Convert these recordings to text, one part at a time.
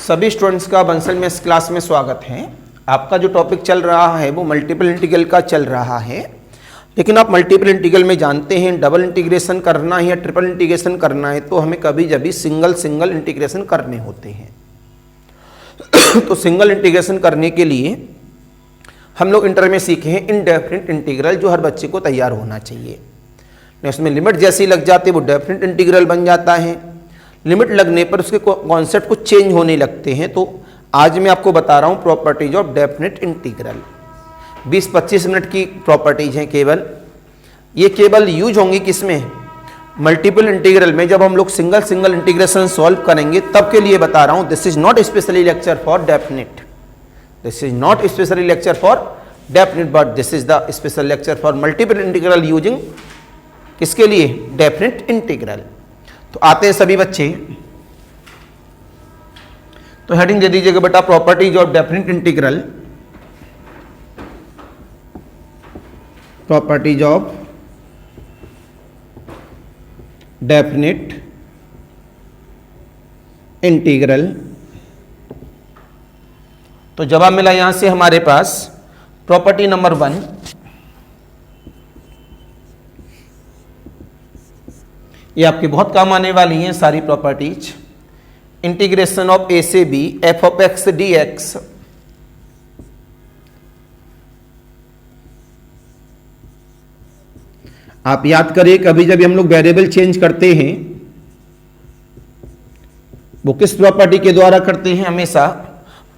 सभी स्टूडेंट्स का बंसल में इस क्लास में स्वागत है। आपका जो टॉपिक चल रहा है वो मल्टीपल इंटीग्रल का चल रहा है, लेकिन आप मल्टीपल इंटीग्रल में जानते हैं डबल इंटीग्रेशन करना है या ट्रिपल इंटीग्रेशन करना है तो हमें कभी जब सिंगल इंटीग्रेशन करने होते हैं। तो सिंगल इंटीग्रेशन करने के लिए हम लोग इंटर में सीखे हैं इनडेफिनिट इंटीग्रल, जो हर बच्चे को तैयार होना चाहिए। उसमें लिमिट जैसी लग जाती है वो डेफिनिट इंटीग्रल बन जाता है। लिमिट लगने पर उसके कॉन्सेप्ट कुछ चेंज होने लगते हैं। तो आज मैं आपको बता रहा हूं properties of definite integral. 20-25 minute की प्रॉपर्टीज हैं केवल। ये केवल यूज होंगी किसमें? मल्टीपल इंटीग्रल में। जब हम लोग सिंगल इंटीग्रेशन सॉल्व करेंगे तब के लिए बता रहा हूं। This is not specially lecture for definite, this is not specially lecture for definite, but this is the special lecture for multiple integral using किसके लिए? Definite integral. तो आते हैं सभी बच्चे, तो हेडिंग दे दीजिएगा बेटा properties of definite integral. Properties of definite integral. तो जवाब मिला यहां से हमारे पास प्रॉपर्टी नंबर 1, ये आपकी बहुत काम आने वाली हैं सारी प्रॉपर्टीज। इंटीग्रेशन ऑफ ए से B F of x D X. आप याद करिए कभी जब हम लोग वेरिएबल चेंज करते हैं वो किस प्रॉपर्टी के द्वारा करते हैं? हमेशा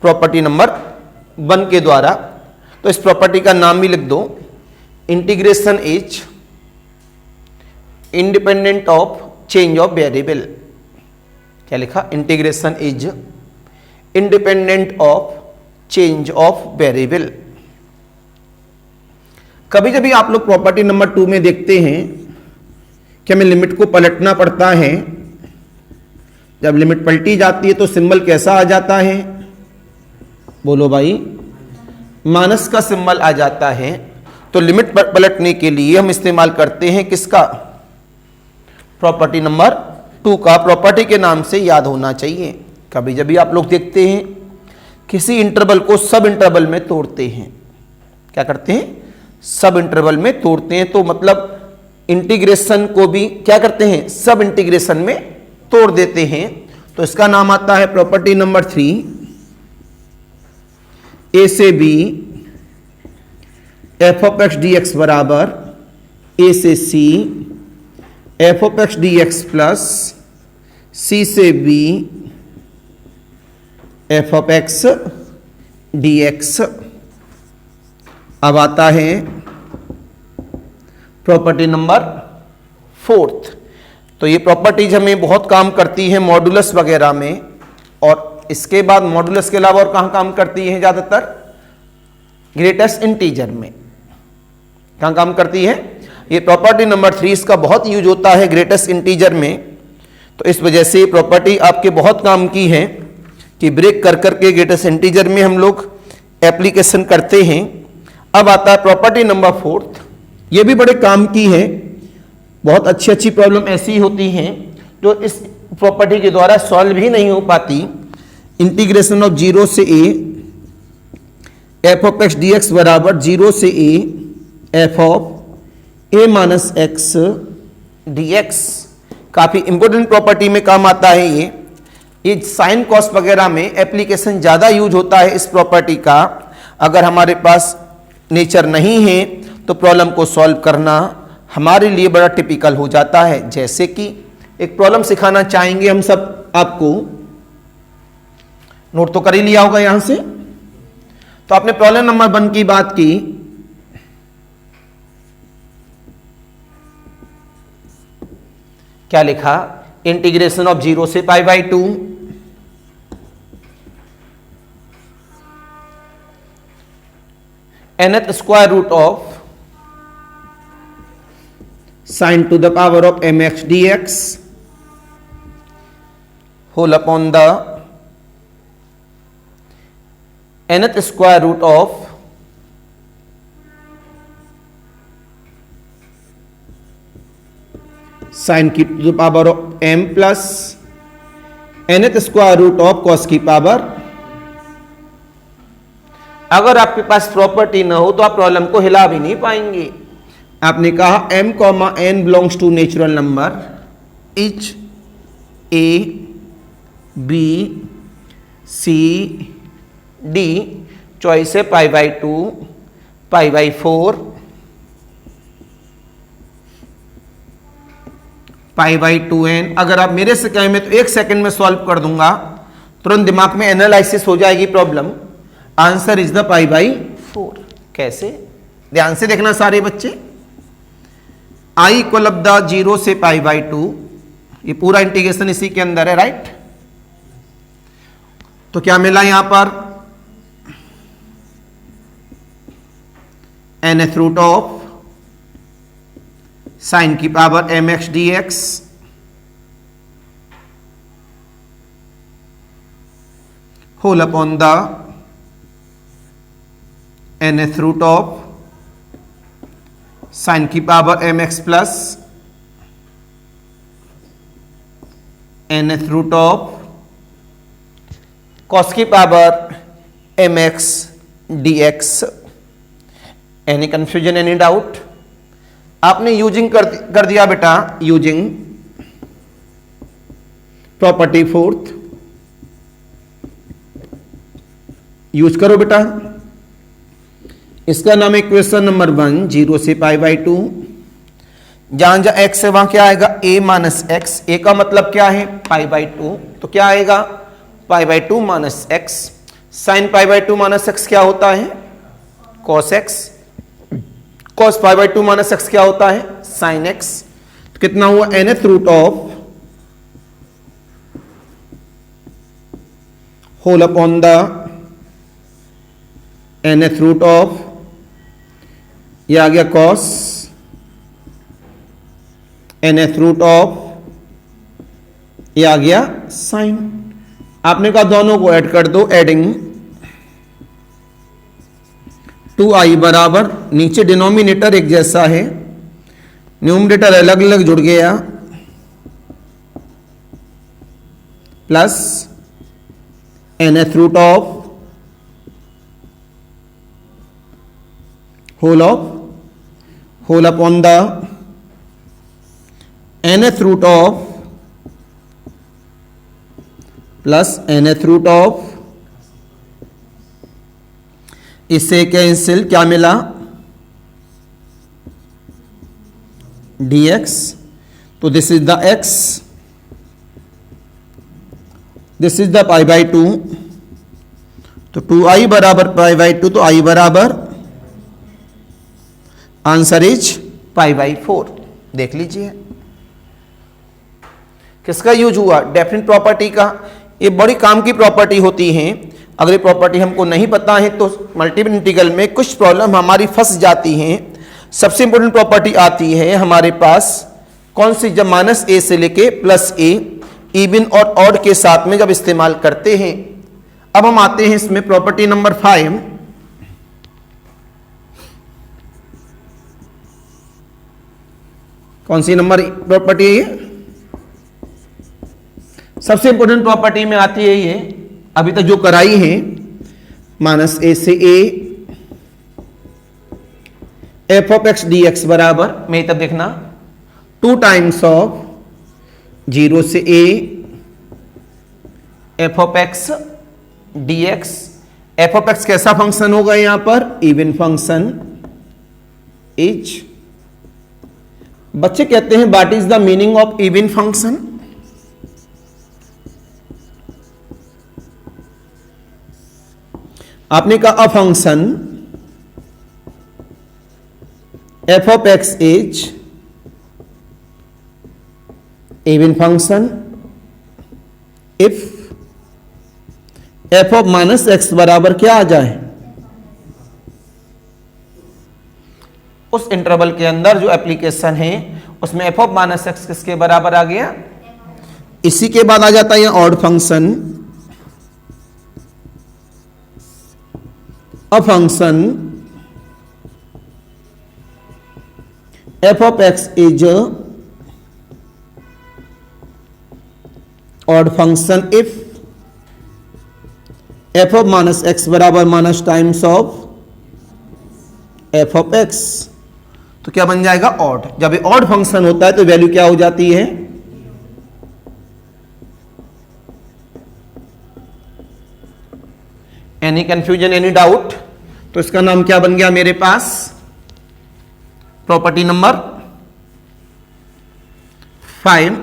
प्रॉपर्टी नंबर 1 के द्वारा। तो इस प्रॉपर्टी का नाम भी लिख दो, integration is independent of change of variable. क्या लिखा? Integration is independent of change of variable. कभी कभी आप लोग प्रॉपर्टी नंबर 2 में देखते हैं कि हमें लिमिट को पलटना पड़ता है। जब लिमिट पलटी जाती है तो सिंबल कैसा आ जाता है? बोलो भाई, माइनस का सिंबल आ जाता है। तो लिमिट पलटने के लिए हम इस्तेमाल करते हैं किसका? प्रॉपर्टी नंबर 2 का। प्रॉपर्टी के नाम से याद होना चाहिए। कभी जब भी आप लोग देखते हैं किसी इंटरवल को सब इंटरवल में तोड़ते हैं, क्या करते हैं? सब इंटरवल में तोड़ते हैं। तो मतलब इंटीग्रेशन को भी क्या करते हैं? सब इंटीग्रेशन में तोड़ देते हैं। तो इसका नाम आता है प्रॉपर्टी नंबर 3, ए से B F of x D X बराबर ए से C F of x D X plus C से B F of x D X. अब आता है प्रॉपर्टी नंबर 4। तो ये प्रॉपर्टीज हमें बहुत काम करती है मॉडुलस वगैरह में, और इसके बाद मॉडुलस के अलावा और कहां काम करती है? ज्यादातर ग्रेटेस्ट इंटीजर में। कहां काम करती है? ये प्रॉपर्टी नंबर 3 इसका बहुत यूज होता है ग्रेटेस्ट इंटीजर में। तो इस वजह से प्रॉपर्टी आपके बहुत काम की है कि ब्रेक कर करके ग्रेटेस्ट इंटीजर में हम लोग एप्लीकेशन करते हैं। अब आता है प्रॉपर्टी नंबर 4। ये भी बड़े काम की है। बहुत अच्छी अच्छी प्रॉब्लम ऐसी होती हैं जो इस प्रॉपर्टी के द्वारा सॉल्व ही नहीं हो पाती। इंटीग्रेशन ऑफ 0 से A F of x D X बराबर 0 से A F of A minus x D x. काफी इंपोर्टेंट प्रॉपर्टी में काम आता है ये साइन कॉस वगैरह में एप्लीकेशन ज्यादा यूज होता है इस प्रॉपर्टी का। अगर हमारे पास नेचर नहीं है तो प्रॉब्लम को सॉल्व करना हमारे लिए बड़ा टिपिकल हो जाता है। जैसे कि एक प्रॉब्लम सिखाना चाहेंगे हम सब आपको, नोट तो कर ही लिया होगा यहां से। तो आपने प्रॉब्लम नंबर 1 की बात की। क्या लिखा? इंटीग्रेशन ऑफ 0 से pi by 2 nth square root of sin to the power of mx dx whole upon the nth square root of sin की to the power of m plus nth square root of cos की power. अगर आपके पास property ना हो तो आप problem को हिला भी नहीं पाएंगे। आपने कहा m comma n belongs to natural number each a b c d, choice है pi by 2, pi by 4, pi by 2n। अगर आप मेरे से कहें मैं तो 1 सेकंड में सॉल्व कर दूंगा, तुरंत दिमाग में एनालिसिस हो जाएगी problem. Answer is the pi by 4। कैसे? ध्यान से देखना सारे बच्चे। i इक्वल ऑफ द 0 से पाई बाई 2, ये पूरा इंटीग्रेशन इसी के अंदर है, राइट। तो क्या मिला यहां पर? nth रूट ऑफ साइन की power mx dx whole upon the nth root of sine की power mx plus nth root of cos की power mx dx। Any confusion, any doubt? आपने यूजिंग कर दिया बेटा, यूजिंग प्रॉपर्टी 4th यूज करो बेटा। इसका नाम है क्वेश्चन नंबर 1, 0 से पाई बाई 2। जहां जहां x है वहां क्या आएगा? a minus x. a का मतलब क्या है? पाई बाई 2, तो क्या आएगा? Pi by 2 minus X. Sin pi by 2 minus X क्या होता है? Cos X. Cos pi by 2 minus X क्या होता है? Sin X. तो कितना हुआ? nth root of whole upon the nth root of, ये आ गया कॉस, nth रूट ऑफ, ये आ गया साइन। आपने कहा दोनों को ऐड कर दो, एडिंग 2i बराबर, नीचे डिनोमिनेटर एक जैसा है, न्यूमरेटर अलग अलग जुड़ गया, plus nth root of whole upon the nth root of plus nth root of, इससे कैंसिल, क्या मिला? dx। तो this is the x, this is the pi by 2। तो 2i बराबर पाई बाई 2, तो i बराबर, आंसर इज पाई बाई 4। देख लीजिए किसका यूज हुआ? डेफिनेट प्रॉपर्टी का। ये बड़ी काम की प्रॉपर्टी होती है। अगर ये प्रॉपर्टी हमको नहीं पता है तो मल्टीपल इंटीग्रल में कुछ प्रॉब्लम हमारी फंस जाती हैं। सबसे इंपॉर्टेंट प्रॉपर्टी आती है हमारे पास कौन सी? जब माइनस ए से लेके प्लस ए, इवन और ऑड के साथ में जब इस्तेमाल करते हैं। अब हम आते हैं इसमें प्रॉपर्टी नंबर 5। कौन सी नंबर प्रॉपर्टी है ये? सबसे इंपॉर्टेंट प्रॉपर्टी में आती है ये, अभी तक जो कराई है, माइनस ए से A, F of x D X बराबर, मैं तब देखना 2 टाइम्स ऑफ 0 से A F of x D X. F of X कैसा फंक्शन होगा? यहां पर इवन फंक्शन इज। बच्चे कहते हैं what is the meaning of even function? आपने कहा a function F of X is even function if F of minus X बराबर क्या आ जाए? उस इंटरवल के अंदर जो एप्लीकेशन है उसमें एफ ऑफ माइनस एक्स किसके बराबर आ गया? इसी के बाद आ जाता है odd function, a function F of X is odd function if F of minus X बराबर minus times of F of X, तो क्या बन जाएगा ऑड। जब ये ऑड फंक्शन होता है तो वैल्यू क्या हो जाती है, एनी कंफ्यूजन, एनी डाउट, तो इसका नाम क्या बन गया मेरे पास, प्रॉपर्टी नंबर 5।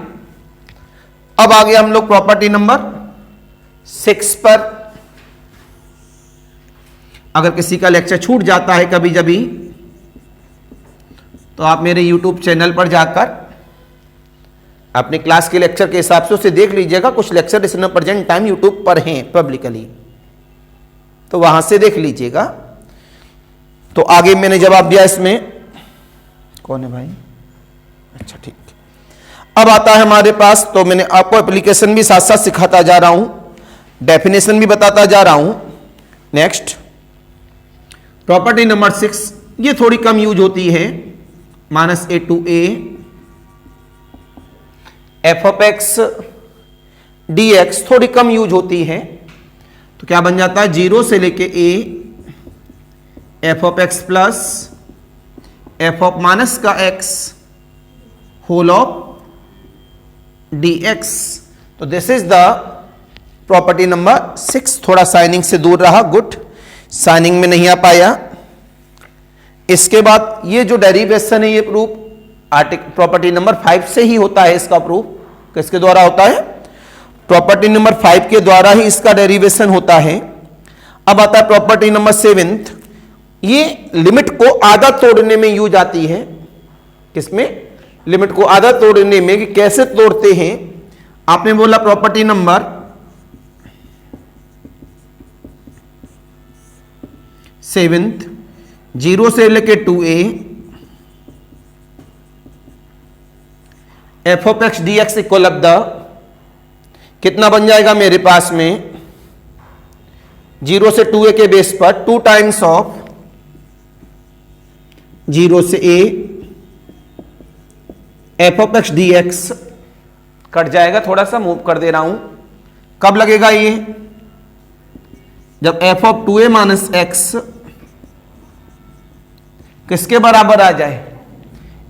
अब आगे हम लोग प्रॉपर्टी नंबर 6 पर। अगर किसी का लेक्चर छूट जाता है कभी कभी तो आप मेरे YouTube चैनल पर जाकर अपने क्लास के लेक्चर के हिसाब से उसे देख लीजिएगा। कुछ लेक्चर इस प्रेजेंट टाइम YouTube पर हैं पब्लिकली, तो वहां से देख लीजिएगा। तो आगे मैंने जवाब दिया इसमें, कौन है भाई, अच्छा ठीक। अब आता है हमारे पास, तो मैंने आपको एप्लीकेशन भी साथ साथ सिखाता जा रहा हूं, डेफिनेशन भी बताता जा रहा हूं। नेक्स्ट प्रॉपर्टी नंबर 6, ये थोड़ी कम यूज होती है, minus A to A F of x D X, थोड़ी कम यूज होती है। तो क्या बन जाता है, 0 से लेके a F of x plus F of minus का x whole of D x. तो this is the property number 6। थोड़ा साइनिंग से दूर रहा, गुड, साइनिंग में नहीं आ पाया। इसके बाद ये जो डेरिवेशन है ये प्रूफ प्रॉपर्टी नंबर 5 से ही होता है। इसका प्रूफ किसके द्वारा होता है, प्रॉपर्टी नंबर 5 के द्वारा ही इसका डेरिवेशन होता है। अब आता है प्रॉपर्टी नंबर 7। ये लिमिट को आधा तोड़ने में यूज आती है। किसमें, लिमिट को आधा तोड़ने में, कि कैसे तोड़ते हैं। आपने बोला प्रॉपर्टी नंबर 7, 0 से लेके 2a F of x D x equal of the, कितना बन जाएगा मेरे पास में, 0 से 2a के बेस पर 2 टाइम्स ऑफ 0 से a F of x D x, cut जाएगा, थोड़ा सा मूव कर दे रहा हूं। कब लगेगा ये, जब F of 2a minus x किसके बराबर आ जाए,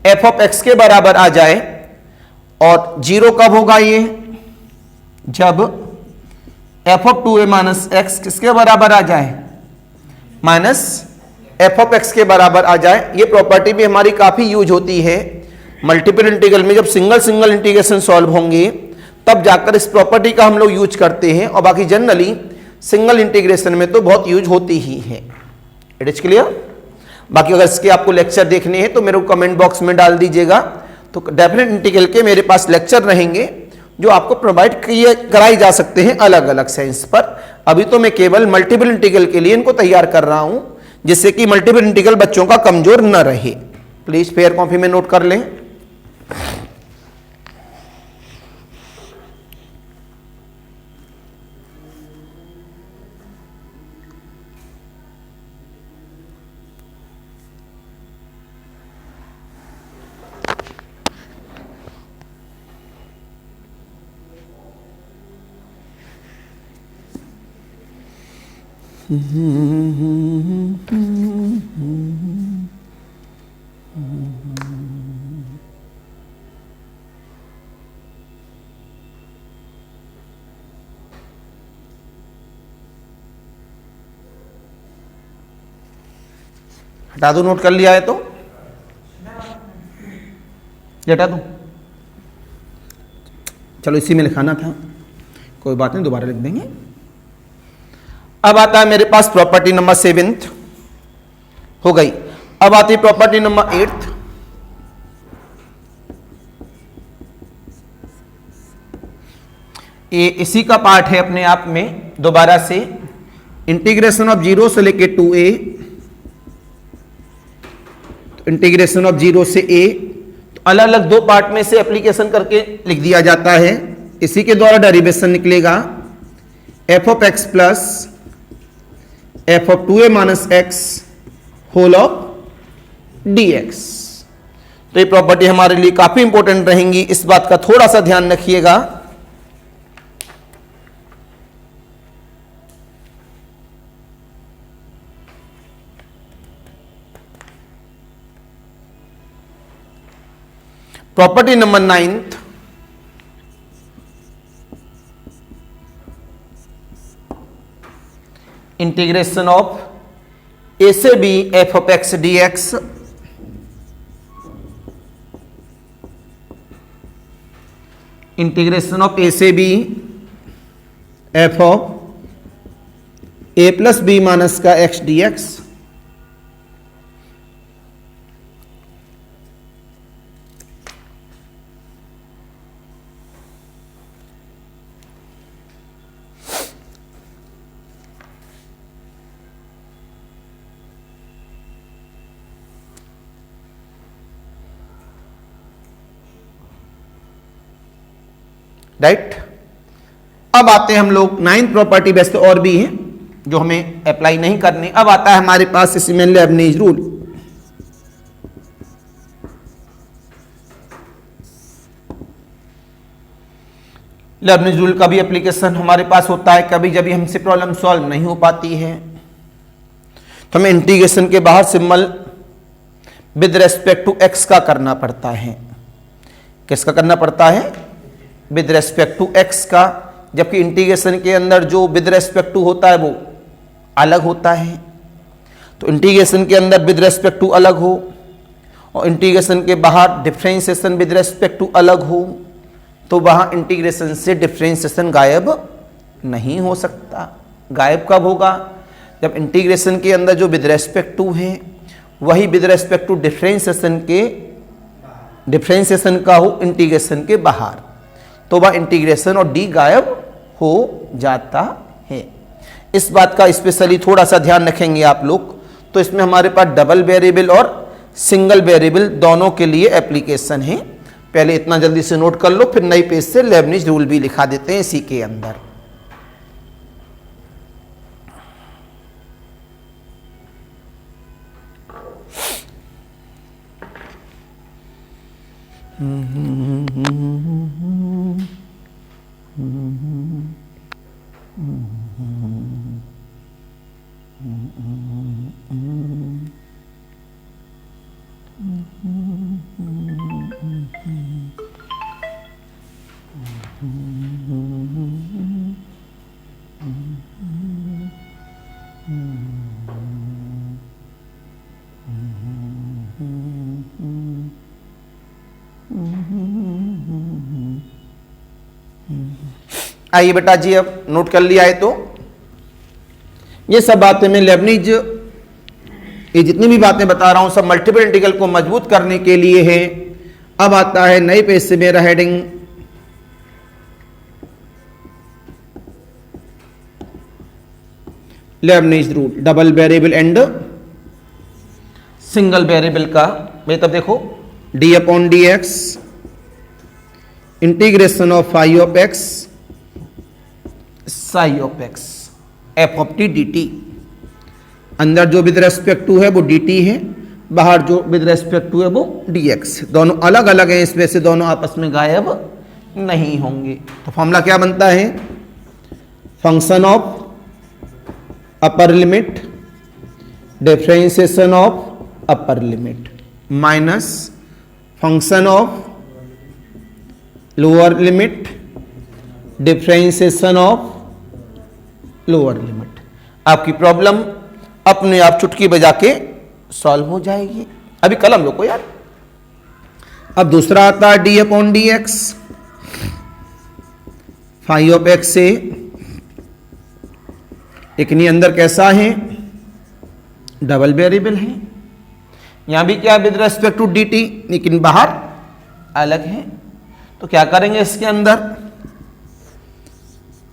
एफ ऑफ एक्स के बराबर आ जाए। और 0 कब होगा ये, जब F of 2a minus x किसके बराबर आ जाए, माइनस एफ ऑफ एक्स के बराबर आ जाए। ये प्रॉपर्टी भी हमारी काफी यूज होती है मल्टीपल इंटीग्रल में। जब सिंगल सिंगल इंटीग्रेशन सॉल्व होंगे तब जाकर इस प्रॉपर्टी का हम लोग यूज करते हैं, और बाकी जनरली सिंगल इंटीग्रेशन में तो बहुत यूज होती ही है। It is clear. बाकी अगर इसके आपको लेक्चर देखने हैं तो मेरे को कमेंट बॉक्स में डाल दीजिएगा, तो डेफिनेट इंटीग्रल के मेरे पास लेक्चर रहेंगे जो आपको प्रोवाइड कराई जा सकते हैं अलग अलग सेंस पर। अभी तो मैं केवल मल्टीपल इंटीग्रल के लिए इनको तैयार कर रहा हूं, जिससे कि मल्टीपल इंटीग्रल बच्चों का कमजोर न रहे। प्लीज फेयर कॉपी में नोट कर लें। हटा दो, नोट कर लिया है तो हटा दो। चलो इसी में लिखाना था, कोई बात नहीं, दोबारा लिख देंगे। अब आता है मेरे पास प्रॉपर्टी नंबर 7 हो गई। अब आती है प्रॉपर्टी नंबर 8। ये इसी का पार्ट है अपने आप में। दोबारा से इंटीग्रेशन ऑफ 0 से लेके 2a, इंटीग्रेशन ऑफ 0 से a, तो अलग अलग दो पार्ट में से एप्लीकेशन करके लिख दिया जाता है। इसी के द्वारा डेरिवेशन निकलेगा F of x plus F of 2a minus X whole of D x. तो ये प्रॉपर्टी हमारे लिए काफी इंपॉर्टेंट रहेंगी, इस बात का थोड़ा सा ध्यान रखिएगा। Property number 9th, integration of ए से B F of x D x integration of ए से B F of a plus b minus का एक्स डी एक्स राइट। अब आते हैं हम लोग 9th प्रॉपर्टी, वैसे और भी हैं जो हमें अप्लाई नहीं करनी। अब आता है हमारे पास इसमें लेबनीज रूल। लेबनीज रूल का भी एप्लीकेशन हमारे पास होता है कभी जब हमसे प्रॉब्लम सॉल्व नहीं हो पाती है तो हमें इंटीग्रेशन के बाहर symbol with respect to X का करना पड़ता है। किसका करना पड़ता है? विद रेस्पेक्ट टू एक्स का, जबकि इंटीग्रेशन के अंदर जो विद रेस्पेक्ट टू होता है वो अलग होता है। तो इंटीग्रेशन के अंदर विद रेस्पेक्ट टू अलग हो और इंटीग्रेशन के बाहर डिफरेंशिएशन विद रेस्पेक्ट टू अलग हो तो वहां इंटीग्रेशन से डिफरेंशिएशन गायब नहीं हो सकता। गायब कब होगा? जब इंटीग्रेशन के अंदर जो विद रेस्पेक्ट टू है वही विद रेस्पेक्ट टू डिफरेंशिएशन का हो इंटीग्रेशन के बाहर, तो वह इंटीग्रेशन और डी गायब हो जाता है। इस बात का स्पेशली थोड़ा सा ध्यान रखेंगे आप लोग। तो इसमें हमारे पास डबल वेरिएबल और सिंगल वेरिएबल दोनों के लिए एप्लीकेशन है। पहले इतना जल्दी से नोट कर लो, फिर नई पेज से लेबनीज रूल भी लिखा देते हैं इसी के अंदर। आइए बेटा जी, अब नोट कर लिया है तो ये सब बातें मैं लेबनीज, ये जितनी भी बातें बता रहा हूं सब मल्टीपल इंटीग्रल को मजबूत करने के लिए है। अब आता है नए पेज से मेरा heading Leibniz rule double variable and single variable का। भाई तब देखो D upon D x integration of phi of X psi of X F of T D T. अंदर जो विद रेस्पेक्ट टू है वो डी टी है, बाहर जो विद रेस्पेक्ट टू है वो डी एक्स। दोनों अलग अलग हैं, इसमें से दोनों आपस में गायब नहीं होंगे। तो फॉर्मूला क्या बनता है? Function of upper limit differentiation of upper limit minus function of lower limit differentiation of lower limit. आपकी प्रॉब्लम अपने आप चुटकी बजा के सॉल्व हो जाएगी। अभी कलम लो को यार। अब दूसरा आता है D upon D X phi of X से, लेकिन अंदर कैसा है? डबल वेरिएबल है। यहां भी क्या with respect to D T, लेकिन बाहर अलग है। तो क्या करेंगे? इसके अंदर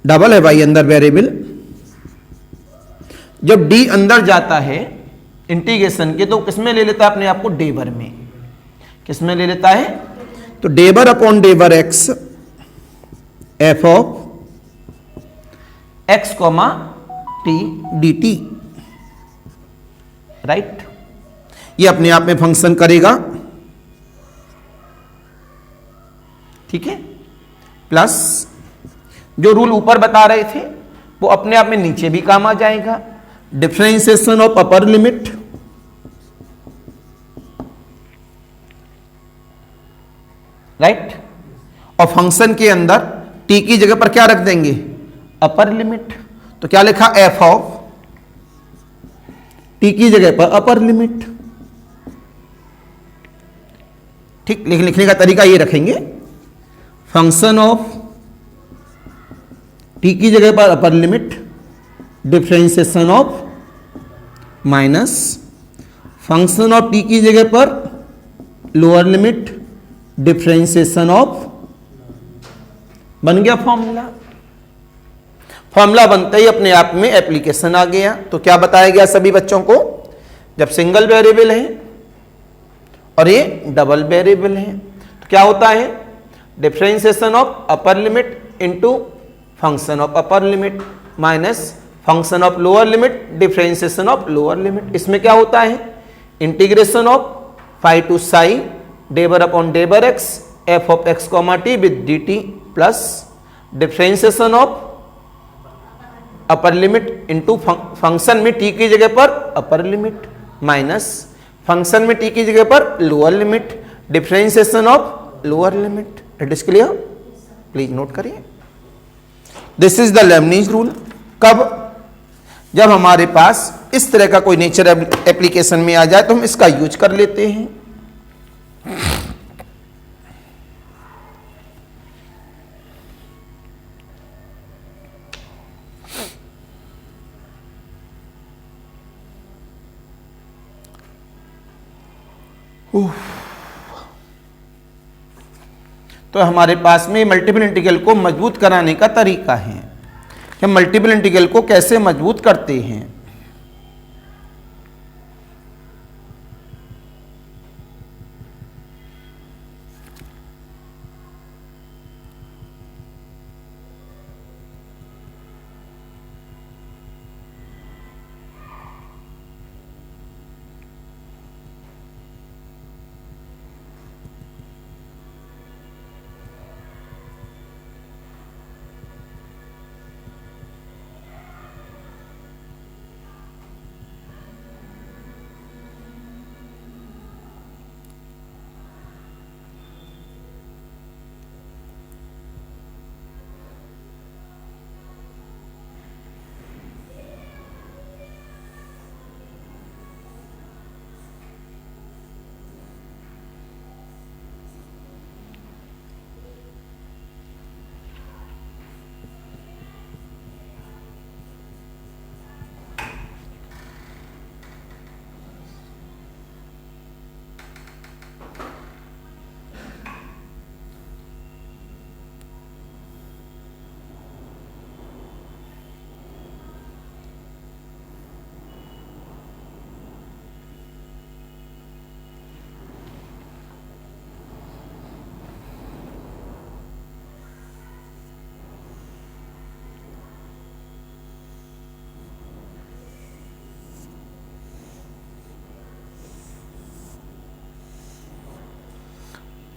डबल है भाई अंदर वेरिएबल। जब डी अंदर जाता है इंटीग्रेशन के तो किसमें ले लेता है अपने आप को? डेबर में। किसमें ले लेता है? तो डेबर अपॉन डेबर x F of x comma t D t. Right, ये अपने आप में फंक्शन करेगा। ठीक है, प्लस जो रूल ऊपर बता रहे थे वो अपने आप में नीचे भी काम आ जाएगा। Differentiation of upper limit right. और फंक्शन के अंदर टी की जगह पर क्या रख देंगे, अपर लिमिट। तो क्या लिखा, एफ ऑफ टी की जगह पर अपर लिमिट। ठीक, लिखने का तरीका ये रखेंगे, फंक्शन ऑफ टी की जगह पर upper limit differentiation of minus function of T की जगह पर लोअर लिमिट डिफरेंशिएशन ऑफ। बन गया फॉर्मूला। फॉर्मूला बनते ही अपने आप में एप्लीकेशन आ गया। तो क्या बताया गया सभी बच्चों को, जब सिंगल वेरिएबल है और ये डबल वेरिएबल है तो क्या होता है, differentiation of upper limit into function of upper limit minus function of lower limit differentiation of lower limit. इसमें क्या होता है, integration of phi to psi डेबर अपॉन डेबर x F of x comma t with d t plus differentiation of upper limit into function में t की जगह पर अपर लिमिट माइनस फंक्शन में टी की जगह पर lower limit differentiation of lower limit. It is clear, please note करिए। This is the Leibniz rule. कब, जब हमारे पास इस तरह का कोई नेचर एप्लीकेशन में आ जाए तो हम इसका यूज कर लेते हैं। तो हमारे पास में मल्टीपल इंटीग्रल को मजबूत कराने का तरीका है कि मल्टीपल इंटीग्रल को कैसे मजबूत करते हैं।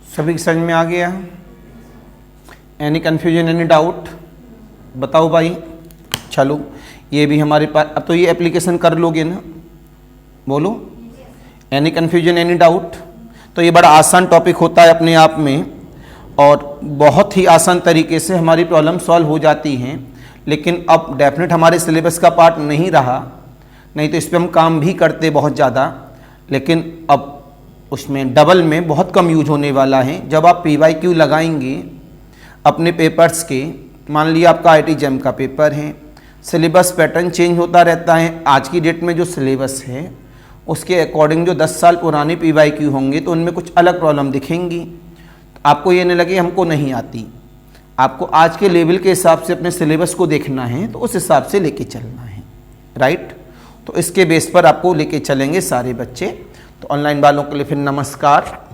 सभी की समझ में आ गया? एनी कन्फ्यूजन, एनी डाउट बताओ भाई। चलो ये भी हमारे पास, अब तो ये एप्लीकेशन कर लोगे ना, बोलो। Any confusion, any doubt. तो ये बड़ा आसान टॉपिक होता है अपने आप में और बहुत ही आसान तरीके से हमारी प्रॉब्लम सॉल्व हो जाती हैं। लेकिन अब डेफिनेट हमारे सिलेबस का पार्ट नहीं रहा, नहीं तो इस पर हम काम भी करते बहुत ज़्यादा, लेकिन अब उसमें डबल में बहुत कम यूज होने वाला है। जब आप PYQ लगाएंगे अपने पेपर्स के, मान लिया आपका IIT JAM का पेपर है, सिलेबस पैटर्न चेंज होता रहता है। आज की डेट में जो सिलेबस है उसके अकॉर्डिंग जो 10 साल पुराने PYQ होंगे तो उनमें कुछ अलग प्रॉब्लम दिखेंगी। आपको ये नहीं लगे हमको नहीं आती, आपको आज के लेवल के हिसाब से अपने सिलेबस को देखना है, तो उस हिसाब से लेके चलना है, राइट। तो इसके बेस पर आपको लेके चलेंगे सारे बच्चे। तो ऑनलाइन वालों के लिए फिर नमस्कार।